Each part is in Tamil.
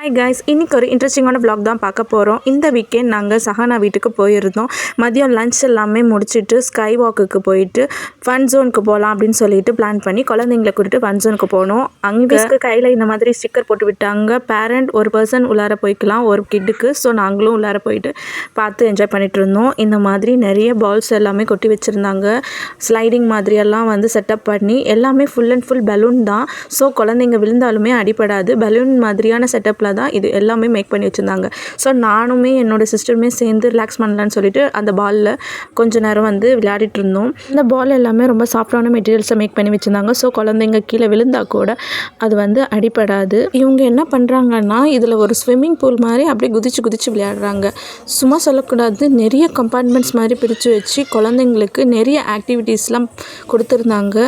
ஹாய் கைஸ், இன்றைக்கி ஒரு இன்ட்ரெஸ்டிங்கான vlog தான் பார்க்க போகிறோம். இந்த வீக்கெண்ட் நாங்கள் சஹானா வீட்டுக்கு போயிருந்தோம். மதியம் லஞ்ச் எல்லாமே முடிச்சுட்டு ஸ்கை வாக்குக்கு போயிட்டு ஃபன் ஜோனுக்கு போகலாம் அப்படின்னு சொல்லிட்டு பிளான் பண்ணி குழந்தைங்களை கூட்டிட்டு ஃபன் ஜோனுக்கு போனோம். அங்கே கையில் இந்த மாதிரி ஸ்டிக்கர் போட்டு விட்டாங்க. பேரண்ட் ஒரு பர்சன் உள்ளார போய்க்கலாம் ஒரு கிட்டுக்கு. ஸோ நாங்களும் உள்ளார போயிட்டு பார்த்து என்ஜாய் பண்ணிகிட்டு இருந்தோம். இந்த மாதிரி நிறைய பால்ஸ் எல்லாமே கொட்டி வச்சுருந்தாங்க. ஸ்லைடிங் மாதிரியெல்லாம் வந்து செட்டப் பண்ணி எல்லாமே ஃபுல் அண்ட் ஃபுல் பலூன் தான். ஸோ குழந்தைங்க விழுந்தாலுமே அடிப்படாது. பலூன் மாதிரியான செட்டப்பில் தான் இது எல்லாமே மேக் பண்ணி வச்சுருந்தாங்க. ஸோ நானுமே என்னோடய சிஸ்டருமே சேர்ந்து ரிலாக்ஸ் பண்ணலான்னு சொல்லிட்டு அந்த பாலில் கொஞ்ச நேரம் வந்து விளையாடிட்டு இருந்தோம். இந்த பால் எல்லாமே ரொம்ப சாஃப்டான மெட்டீரியல்ஸை மேக் பண்ணி வச்சுருந்தாங்க. ஸோ குழந்தைங்க கீழே விழுந்தால் கூட அது வந்து அடிப்படாது. இவங்க என்ன பண்ணுறாங்கன்னா இதில் ஒரு ஸ்விம்மிங் பூல் மாதிரி அப்படியே குதிச்சு விளையாடுறாங்க. சும்மா சொல்லக்கூடாது, நிறைய கம்பார்ட்மெண்ட்ஸ் மாதிரி பிரித்து வச்சு குழந்தைங்களுக்கு நிறைய ஆக்டிவிட்டீஸ்லாம் கொடுத்துருந்தாங்க.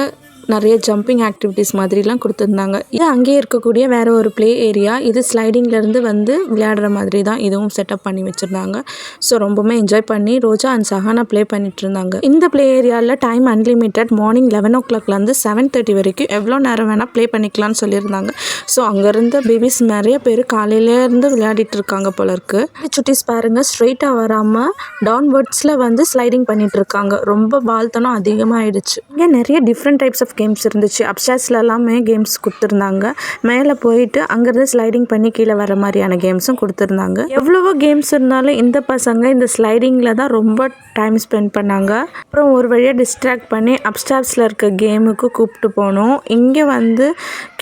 நிறைய ஜம்பிங் ஆக்டிவிட்டீஸ் மாதிரிலாம் கொடுத்துருந்தாங்க. இது அங்கேயே இருக்கக்கூடிய வேறு ஒரு ப்ளே ஏரியா. இது ஸ்லைடிங்லேருந்து வந்து விளையாடுற மாதிரி தான் இதுவும் செட்டப் பண்ணி வச்சுருந்தாங்க. ஸோ ரொம்பவுமே என்ஜாய் பண்ணி ரோஜா அண்ட் சஹானா ப்ளே பண்ணிட்டு இருந்தாங்க. இந்த ப்ளே ஏரியாவில் டைம் அன்லிமிட்டட். மார்னிங் 11 o'clockலேருந்து 7:30 வரைக்கும் எவ்வளோ நேரம் வேணால் ப்ளே பண்ணிக்கலாம்னு சொல்லியிருந்தாங்க. ஸோ அங்கேருந்து பேபிஸ் நிறைய பேர் காலையிலேருந்து விளையாடிட்டு இருக்காங்க போல இருக்கு. சுட்டிஸ் பாருங்கள், ஸ்ட்ரெயிட்டாக வராமல் டவுன்வர்ட்ஸில் வந்து ஸ்லைடிங் பண்ணிட்டு இருக்காங்க. ரொம்ப வாழ்த்தனம் அதிகமாகிடுச்சு. இங்கே நிறைய டிஃப்ரெண்ட் டைப்ஸ் ஆஃப் கேம்ஸ் இருந்துச்சு. அப்ஸ்டார்ஸில் எல்லாமே கேம்ஸ் கொடுத்துருந்தாங்க. மேலே போயிட்டு அங்கேருந்து ஸ்லைடிங் பண்ணி கீழே வர மாதிரியான கேம்ஸும் கொடுத்துருந்தாங்க. எவ்வளவோ கேம்ஸ் இருந்தாலும் இந்த பசங்க இந்த ஸ்லைடிங்கில் தான் ரொம்ப டைம் ஸ்பெண்ட் பண்ணாங்க. அப்புறம் ஒரு வழியாக டிஸ்ட்ராக்ட் பண்ணி அப்ஸ்டார்ஸில் இருக்க கேமுக்கு கூப்பிட்டு போனோம். இங்கே வந்து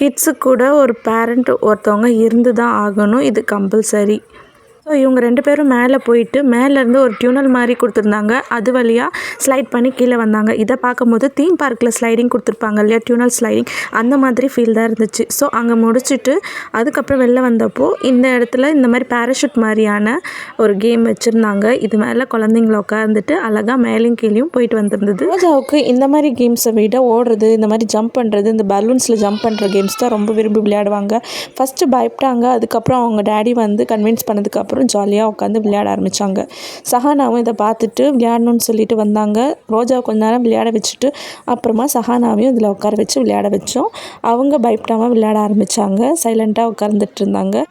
கிட்ஸுக்கு கூட ஒரு பேரண்ட் ஒருத்தவங்க இருந்து தான் ஆகணும். இது கம்பல்சரி. ஸோ இவங்க 2 பேரும் மேலே போயிட்டு மேலேருந்து ஒரு டியூனல் மாதிரி கொடுத்துருந்தாங்க. அது வழியாக ஸ்லைட் பண்ணி கீழே வந்தாங்க. இதை பார்க்கும்போது தீம் பார்க்கில் ஸ்லைடிங் கொடுத்துருப்பாங்க இல்லையா, டியூனல் ஸ்லைடிங், அந்த மாதிரி ஃபீல் தான் இருந்துச்சு. ஸோ அங்கே முடிச்சுட்டு அதுக்கப்புறம் வெளில வந்தப்போ இந்த இடத்துல இந்த மாதிரி பேராஷூட் மாதிரியான ஒரு கேம் வச்சுருந்தாங்க. இது மேலே குழந்தைங்கள உட்காந்துட்டு அழகாக மேலேயும் கீழேயும் போயிட்டு வந்துருந்தது. ரோஜாவுக்கு இந்த மாதிரி கேம்ஸை விட ஓடுறது, இந்த மாதிரி ஜம்ப் பண்ணுறது, இந்த பலூன்ஸில் ஜம்ப் பண்ணுற கேம்ஸ் தான் ரொம்ப விரும்பி விளையாடுவாங்க. ஃபஸ்ட்டு பயப்பட்டாங்க. அதுக்கப்புறம் அவங்க டேடி வந்து கன்வின்ஸ் பண்ணதுக்கப்புறம் ஜாலியாக உட்காந்து விளையாட ஆரம்பித்தாங்க. சஹானாவும் இதை பார்த்துட்டு விளையாடணும்னு சொல்லிட்டு வந்தாங்க. ரோஜாவை கொஞ்ச நேரம் விளையாட வச்சுட்டு அப்புறமா சஹானாவையும் இதில் உட்கார வச்சு விளையாட வச்சோம். அவங்க பயப்படாமல் விளையாட ஆரம்பித்தாங்க. சைலண்ட்டாக உட்கார்ந்துட்டு இருந்தாங்க.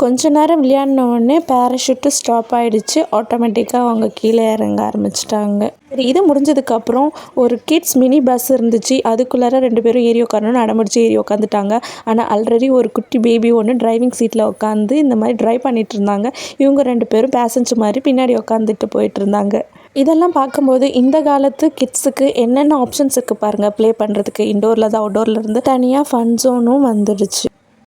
கொஞ்ச நேரம் விளையாடினோடனே பேராஷூட்டு ஸ்டாப் ஆகிடுச்சு. ஆட்டோமேட்டிக்காக அவங்க கீழே இறங்க ஆரம்பிச்சிட்டாங்க. சரி, இது முடிஞ்சதுக்கப்புறம் ஒரு கிட்ஸ் மினி பஸ் இருந்துச்சு. அதுக்குள்ளார 2 பேரும் ஏறி உட்காரணும்னு அடம்பிடிச்சு ஏறி உட்காந்துட்டாங்க. ஆனால் ஆல்ரெடி ஒரு குட்டி பேபி ஒன்று டிரைவிங் சீட்டில் உட்காந்து இந்த மாதிரி ட்ரைவ் பண்ணிகிட்டு இருந்தாங்க. இவங்க 2 பேரும் பேசஞ்சர் மாதிரி பின்னாடி உட்காந்துட்டு போயிட்டு இருந்தாங்க. இதெல்லாம் பார்க்கும்போது இந்த காலத்து கிட்ஸுக்கு என்னென்ன ஆப்ஷன்ஸ் இருக்குது பாருங்கள் ப்ளே பண்ணுறதுக்கு. இண்டோரில் தான் அவுட்டோரில் இருந்து தனியாக ஃபன் ஜோனும் வந்துடுச்சு.